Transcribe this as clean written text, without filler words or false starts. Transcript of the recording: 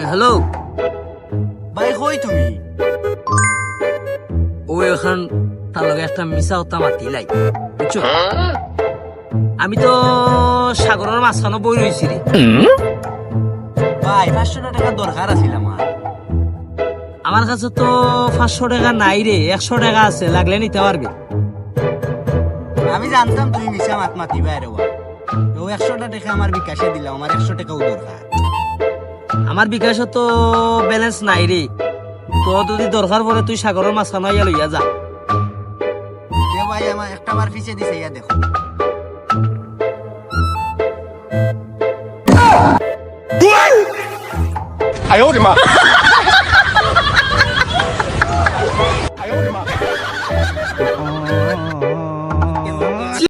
Hello ভাই কই তুমি? ও এখন তার লগে একটা মিশা হত্যা মাতিলাই বুঝছো। আমি তো সাগরের মাঝখানে বই রয়েছি রে। ভাই 500 টাকা দরকার আছিল আমার কাছে তো 500 টাকা নাই রে, 100 টাকা আছে, লাগলে নিতে পারবে। আমি জানতাম তুমি মিশা মাত মাতিবা রে বাবা। ও 100 টাকা আমার বিকাশে দিলাম, আমার 100 টাকাও দরকার। আমার বিকাশে তো ব্যালেন্স নাই রে, তো যদি দরকার পড়ে তুই সাগরের মাঝখানে ইয়া লইয়া যা। দে ভাই আমার একটা বার পিছে দিছে ইয়া দেখো।哎呦我的妈！哎呦我的妈！